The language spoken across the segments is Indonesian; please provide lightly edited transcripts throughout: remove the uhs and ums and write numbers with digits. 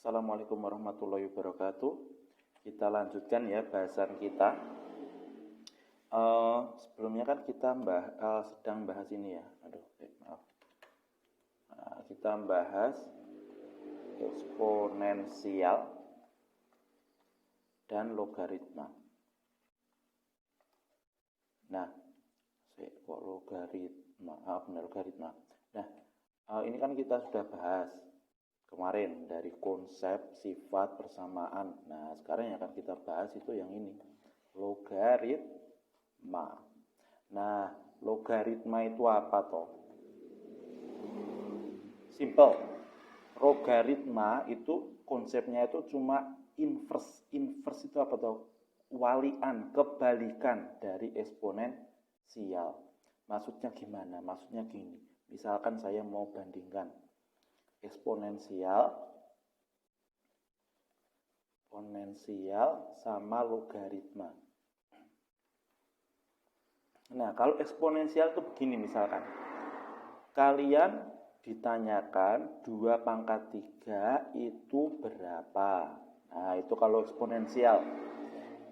Assalamualaikum warahmatullahi wabarakatuh. Kita lanjutkan ya bahasan kita. Sebelumnya kan kita sedang bahas ini ya. Maaf. Kita bahas eksponensial dan logaritma. Nah, logaritma. Nah, ini kan kita sudah bahas kemarin dari konsep, sifat, persamaan. Nah, sekarang yang akan kita bahas itu yang ini, logaritma. Nah, logaritma itu apa toh? Simple. Logaritma itu konsepnya itu cuma inverse. Inverse itu apa toh? Walian, kebalikan dari eksponensial. Maksudnya gimana? Maksudnya gini. Misalkan saya mau bandingkan eksponensial sama logaritma. Nah, kalau eksponensial itu begini misalkan. Kalian ditanyakan 2 pangkat 3 itu berapa? Nah, itu kalau eksponensial.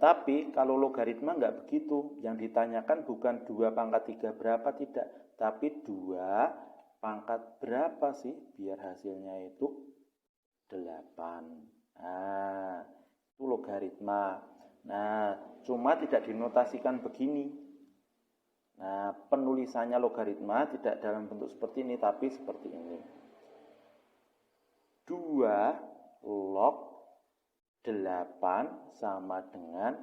Tapi kalau logaritma enggak begitu. Yang ditanyakan bukan 2 pangkat 3 berapa, tidak. Tapi 2 pangkat berapa sih biar hasilnya itu 8. Nah, itu logaritma. Nah, cuma tidak dinotasikan begini. Nah, penulisannya logaritma tidak dalam bentuk seperti ini, tapi seperti ini. 2 log 8 sama dengan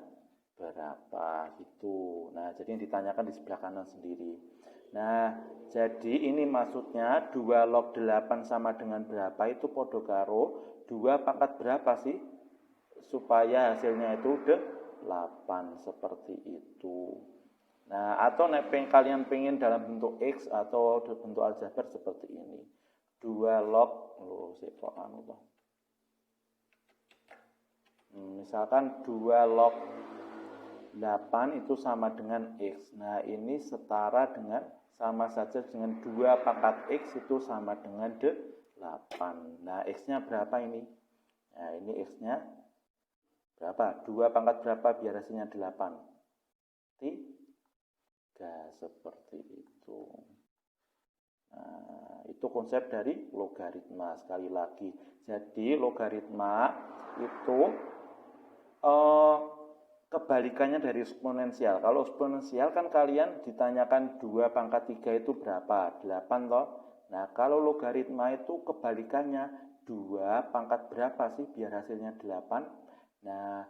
berapa gitu. Nah, jadi yang ditanyakan di sebelah kanan sendiri. Nah, jadi ini maksudnya 2 log 8 sama dengan berapa itu podo karo 2 pangkat berapa sih? Supaya hasilnya itu 8 seperti itu. Nah, atau kalian pengen dalam bentuk X atau bentuk aljabar seperti ini. 2 log misalkan 2 log 8 itu sama dengan X. Nah, ini setara dengan sama saja dengan 2 pangkat X itu sama dengan 8. Nah, X-nya berapa ini? Nah, ini X-nya berapa? 2 pangkat berapa biar hasilnya 8? 3, seperti itu. Nah, itu konsep dari logaritma sekali lagi. Jadi, logaritma itu kebalikannya dari eksponensial. Kalau eksponensial kan kalian ditanyakan 2 pangkat 3 itu berapa? 8 toh. Nah, kalau logaritma itu kebalikannya 2 pangkat berapa sih biar hasilnya 8? Nah,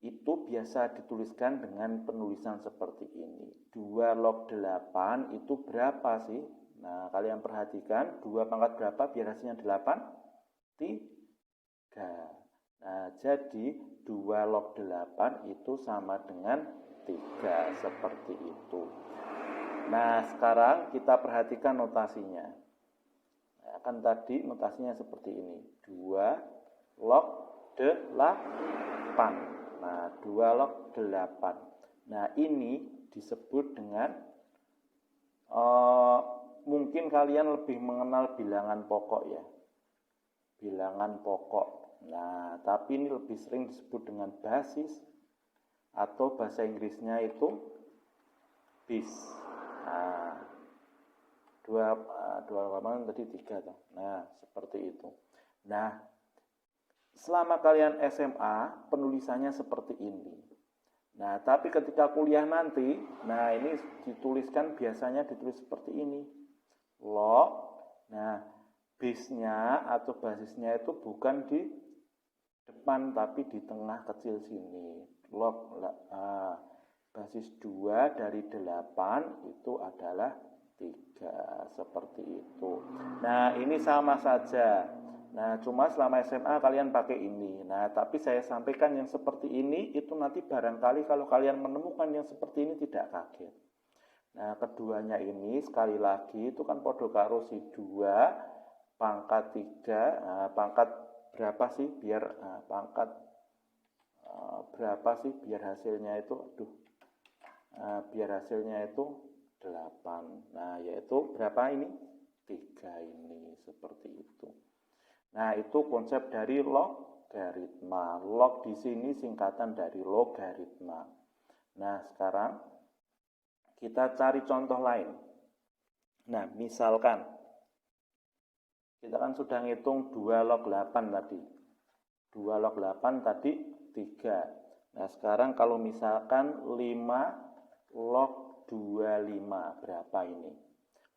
itu biasa dituliskan dengan penulisan seperti ini. 2 log 8 itu berapa sih? Nah, kalian perhatikan 2 pangkat berapa biar hasilnya 8? 3. Nah, jadi 2 log 8 itu sama dengan 3, seperti itu. Nah, sekarang kita perhatikan notasinya. Nah, kan tadi notasinya seperti ini. 2 log 8. Nah, 2 log 8. Nah, ini disebut dengan mungkin kalian lebih mengenal bilangan pokok ya. Bilangan pokok. Nah, tapi ini lebih sering disebut dengan basis atau bahasa Inggrisnya itu base. Nah, 2 tadi 3 toh. Nah, seperti itu. Nah, selama kalian SMA penulisannya seperti ini. Nah, tapi ketika kuliah nanti, nah ini biasanya ditulis seperti ini. Log. Nah, base-nya atau basisnya itu bukan di depan tapi di tengah kecil sini. Log basis 2 dari 8 itu adalah 3, seperti itu. Nah, ini sama saja. Nah, cuma selama SMA kalian pakai ini. Nah, tapi saya sampaikan yang seperti ini itu nanti barangkali kalau kalian menemukan yang seperti ini tidak kaget. Nah, keduanya ini sekali lagi itu kan podo karo si 2 pangkat 3. Nah, pangkat berapa sih biar berapa sih biar hasilnya itu biar hasilnya itu 8. Nah, yaitu berapa ini? 3 ini, seperti itu. Nah, itu konsep dari logaritma. Log di sini singkatan dari logaritma. Nah, sekarang kita cari contoh lain. Nah, misalkan kita kan sudah ngitung 2 log 8 tadi. 2 log 8 tadi 3. Nah, sekarang kalau misalkan 5 log 25, berapa ini?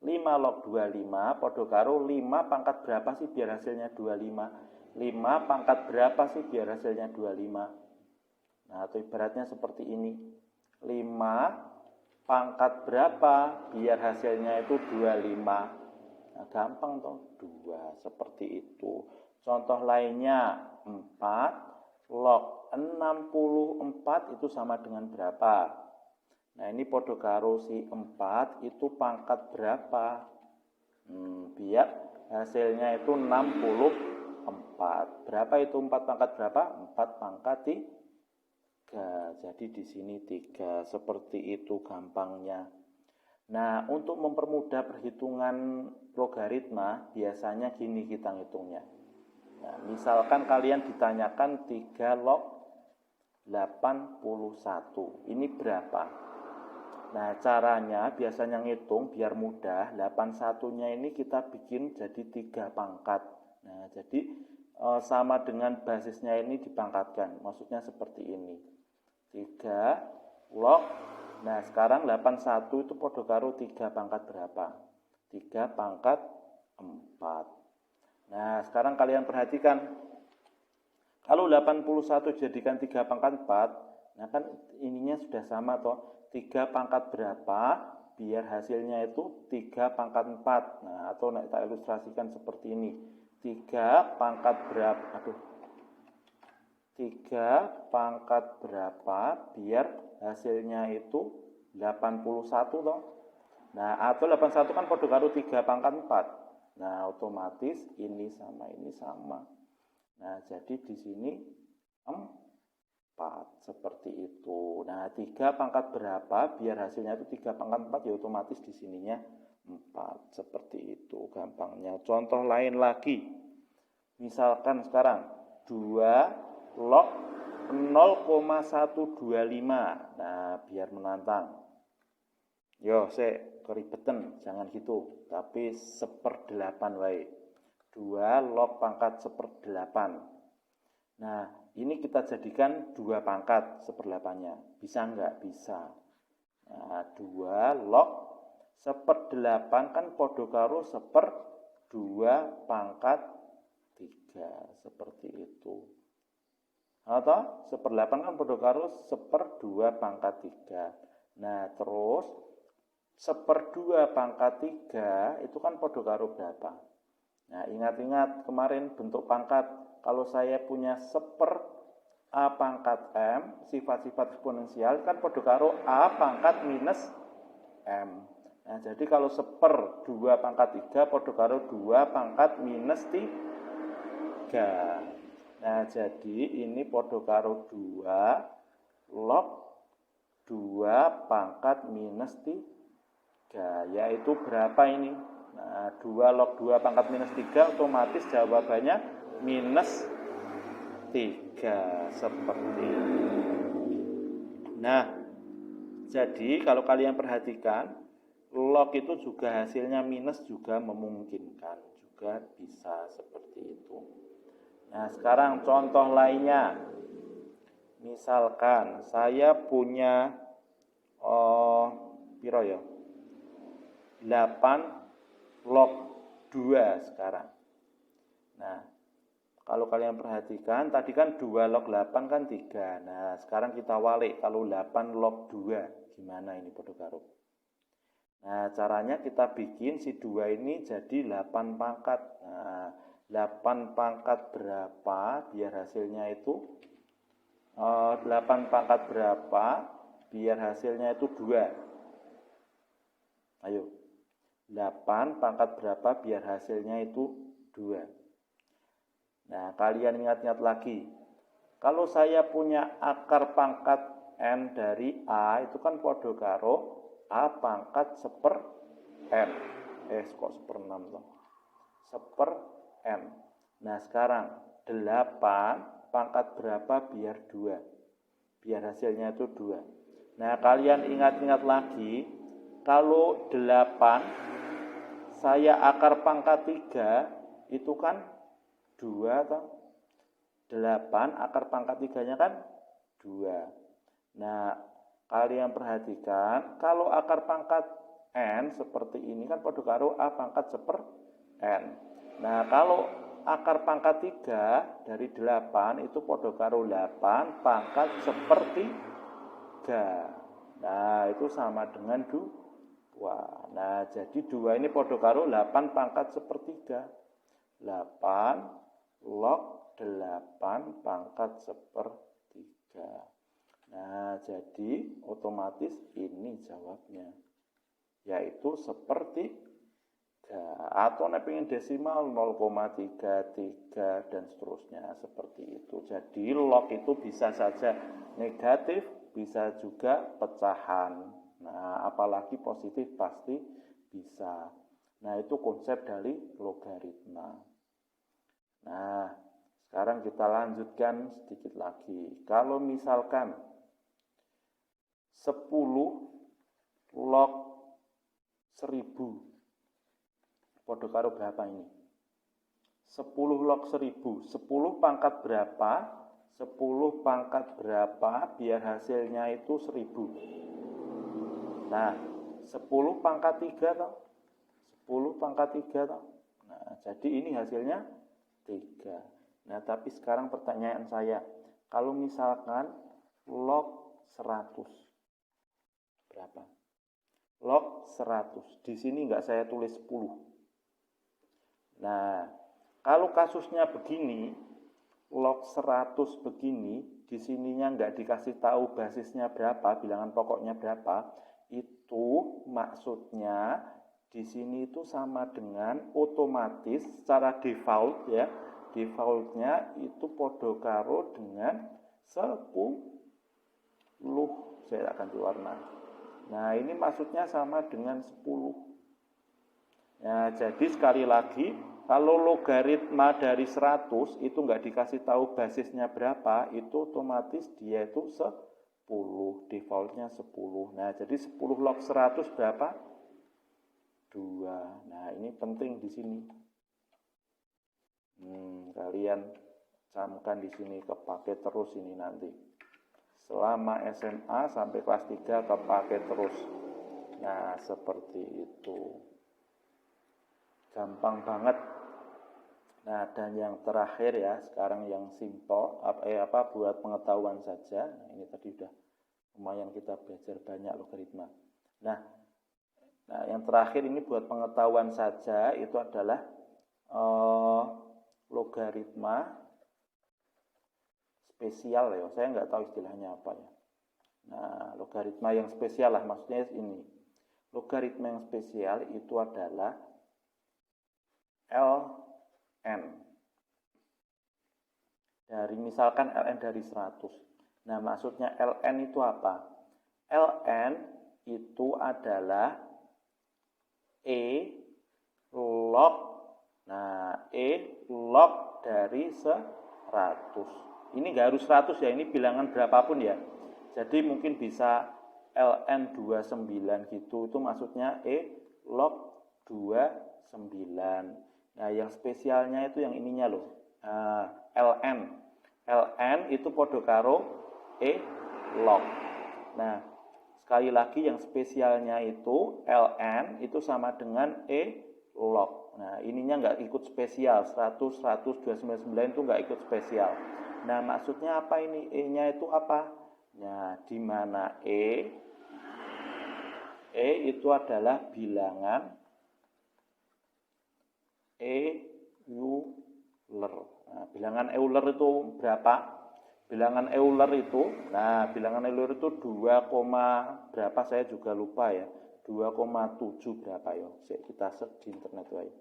5 log 25 podo karo 5 pangkat berapa sih biar hasilnya 25? 5 pangkat berapa sih biar hasilnya 25? Nah, atau ibaratnya seperti ini. 5 pangkat berapa biar hasilnya itu 25? Nah, gampang toh, 2, seperti itu. Contoh lainnya, 4 log 64 itu sama dengan berapa? Nah, ini podo karo si 4 itu pangkat berapa? Biar hasilnya itu 64. Berapa itu 4 pangkat berapa? 4 pangkat 3. Jadi di sini 3. Seperti itu gampangnya. Nah, untuk mempermudah perhitungan logaritma, biasanya gini kita ngitungnya. Nah, misalkan kalian ditanyakan 3 log 81. Ini berapa? Nah, caranya biasanya ngitung biar mudah. 81-nya ini kita bikin jadi 3 pangkat. Nah, jadi sama dengan basisnya ini dipangkatkan. Maksudnya seperti ini. 3 log. Nah, sekarang 81 itu podo karo 3 pangkat berapa? 3 pangkat 4. Nah, sekarang kalian perhatikan. Kalau 81 jadikan 3 pangkat 4, nah kan ininya sudah sama toh. 3 pangkat berapa? Biar hasilnya itu 3 pangkat 4. Nah, atau kita ilustrasikan seperti ini. 3 pangkat berapa? 3 pangkat berapa biar hasilnya itu 81 toh. Nah, atau 81 kan podo karo 3 pangkat 4. Nah, otomatis ini sama. Nah, jadi di sini 4 seperti itu. Nah, 3 pangkat berapa biar hasilnya itu 3 pangkat 4, ya otomatis di sininya 4. Seperti itu gampangnya. Contoh lain lagi. Misalkan sekarang 2 log 0,125. Nah, biar menantang. Yo, keribetan, jangan gitu. Tapi 1/8 wae. 2 log pangkat 1/8. Nah, ini kita jadikan 2 pangkat 1/8-nya. Bisa enggak? Bisa. Nah, 2 log 1/8 kan podo karo 1/2 pangkat 3. Seperti itu. Atau 1/8 kan podo karo 1/2 pangkat 3. Nah, terus 1/2 pangkat 3 itu kan podo karo berapa? Nah, ingat-ingat kemarin bentuk pangkat. Kalau saya punya 1/A pangkat M, sifat-sifat eksponensial kan podo karo A pangkat minus M. Nah, jadi kalau 1/2 pangkat 3 podo karo 2 pangkat minus 3. Nah, jadi ini podo karo 2 log 2 pangkat minus 3. Yaitu berapa ini? Nah, 2 log 2 pangkat minus 3 otomatis jawabannya minus 3. Seperti ini. Nah, jadi kalau kalian perhatikan, log itu juga hasilnya minus juga memungkinkan. Juga bisa seperti itu. Nah, sekarang contoh lainnya. Misalkan saya punya piro ya? 8 log 2 sekarang. Nah, kalau kalian perhatikan, tadi kan 2 log 8 kan 3. Nah, sekarang kita walik. Kalau 8 log 2, gimana ini podo karo? Nah, caranya kita bikin si 2 ini jadi 8 pangkat. Nah, 8 pangkat berapa biar hasilnya itu 8 pangkat berapa biar hasilnya itu 2. Ayo, 8 pangkat berapa biar hasilnya itu 2. Nah, kalian ingat-ingat lagi. Kalau saya punya akar pangkat N dari A, itu kan podo karo A pangkat 1/N. Kok 1/6 toh? 1/N. Nah, sekarang 8 pangkat berapa biar 2? Biar hasilnya itu 2. Nah, kalian ingat-ingat lagi, kalau 8 saya akar pangkat 3, itu kan 2 atau 8 akar pangkat 3-nya kan 2. Nah, kalian perhatikan, kalau akar pangkat n seperti ini kan pada karo a pangkat seper n. Nah, kalau akar pangkat 3 dari 8 itu pada karo 8 pangkat seperti 3. Nah, itu sama dengan 2. Nah, jadi 2 ini pada karo 8 pangkat sepertiga. 8 log 8 pangkat sepertiga. Nah, jadi otomatis ini jawabnya, yaitu sepertiga. Atau pengen desimal 0,33 dan seterusnya seperti itu. Jadi log itu bisa saja negatif, bisa juga pecahan. Nah, apalagi positif pasti bisa. Nah, itu konsep dari logaritma. Nah, sekarang kita lanjutkan sedikit lagi. Kalau misalkan 10 log 1000 pada karo berapa ini? 10 log 1000. 10 pangkat berapa? 10 pangkat berapa biar hasilnya itu 1000. Nah, 10 pangkat 3 toh? 10 pangkat 3 toh? Nah, jadi ini hasilnya 3. Nah, tapi sekarang pertanyaan saya, kalau misalkan log 100 berapa? Log 100. Di sini enggak saya tulis 10. Nah, kalau kasusnya begini, log 100 begini, di sininya enggak dikasih tahu basisnya berapa, bilangan pokoknya berapa, itu maksudnya di sini itu sama dengan otomatis secara default ya, defaultnya itu podo karo dengan 10. Saya akan warna. Nah, ini maksudnya sama dengan 10. Nah, jadi sekali lagi, kalau logaritma dari 100 itu enggak dikasih tahu basisnya berapa, itu otomatis dia itu 10, defaultnya 10. Nah, jadi 10 log 100 berapa? 2. Nah, ini penting di sini. Kalian camkan di sini, kepake terus ini nanti. Selama SMA sampai kelas 3 kepake terus. Nah, seperti itu. Gampang banget. Nah, dan yang terakhir ya, sekarang yang simple, buat pengetahuan saja. Nah, ini tadi udah lumayan kita belajar banyak logaritma. Nah, yang terakhir ini buat pengetahuan saja, itu adalah logaritma spesial ya. Saya nggak tahu istilahnya apa ya. Nah, logaritma yang spesial lah, maksudnya ini. Logaritma yang spesial itu adalah ln. Dari misalkan ln dari 100. Nah, maksudnya ln itu apa? Ln itu adalah E log. Nah, E log dari 100. Ini enggak harus 100 ya, ini bilangan berapapun ya. Jadi mungkin bisa ln 29 gitu. Itu maksudnya E log 29. Nah, yang spesialnya itu yang ininya loh. ln. ln itu podo karo E log. Nah, sekali lagi yang spesialnya itu ln itu sama dengan E log. Nah, ininya enggak ikut spesial. 100, 100, 299 itu enggak ikut spesial. Nah, maksudnya apa ini? E-nya itu apa? Nah, di mana E itu adalah bilangan Euler. Nah, bilangan Euler itu berapa? Bilangan Euler itu, bilangan Euler itu 2, berapa saya juga lupa ya. 2,7 berapa ya? Kita search di internet wae.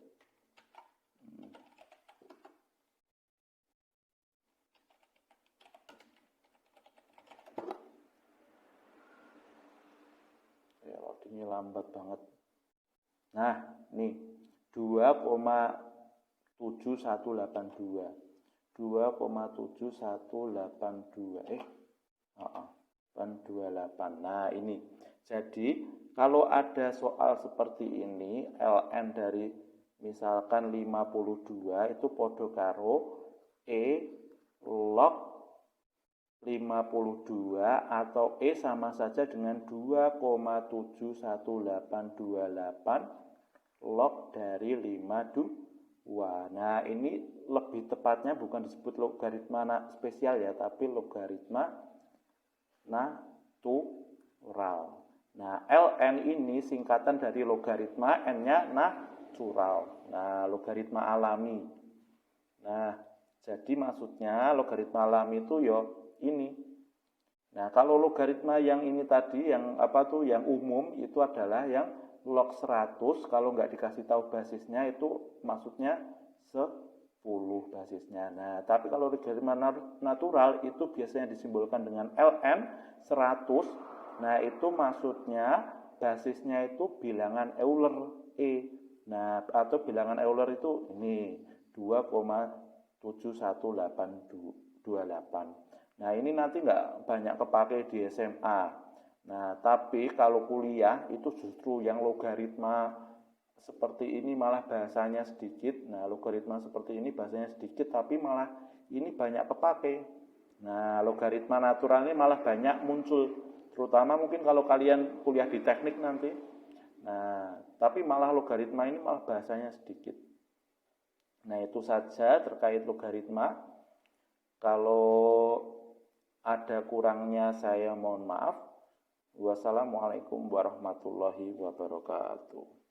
Ya, loadingnya lambat banget. Nah, nih 2,7 2,7182. 2,7182. 828. Nah, ini. Jadi, kalau ada soal seperti ini, ln dari misalkan 52 itu podo karo E log 52 atau E sama saja dengan 2,71828 log dari 52. Nah, ini lebih tepatnya bukan disebut logaritma spesial ya, tapi logaritma natural. Nah, ln ini singkatan dari logaritma, n-nya natural. Nah, logaritma alami. Nah, jadi maksudnya logaritma alami itu ya ini. Nah, kalau logaritma yang ini tadi, yang yang umum itu adalah yang log 100, kalau nggak dikasih tahu basisnya itu maksudnya 10 basisnya. Nah, tapi kalau logaritma natural itu biasanya disimbolkan dengan ln 100. Nah, itu maksudnya basisnya itu bilangan Euler E. Nah, atau bilangan Euler itu ini 2,71828. Nah, ini nanti nggak banyak kepake di SMA. Nah, tapi kalau kuliah itu justru yang logaritma seperti ini malah bahasanya sedikit. Nah, logaritma seperti ini bahasanya sedikit, tapi malah ini banyak kepake. Nah, logaritma natural ini malah banyak muncul, terutama mungkin kalau kalian kuliah di teknik nanti. Nah, tapi malah logaritma ini malah bahasanya sedikit. Nah, itu saja terkait logaritma. Kalau ada kurangnya saya mohon maaf. Wassalamualaikum warahmatullahi wabarakatuh.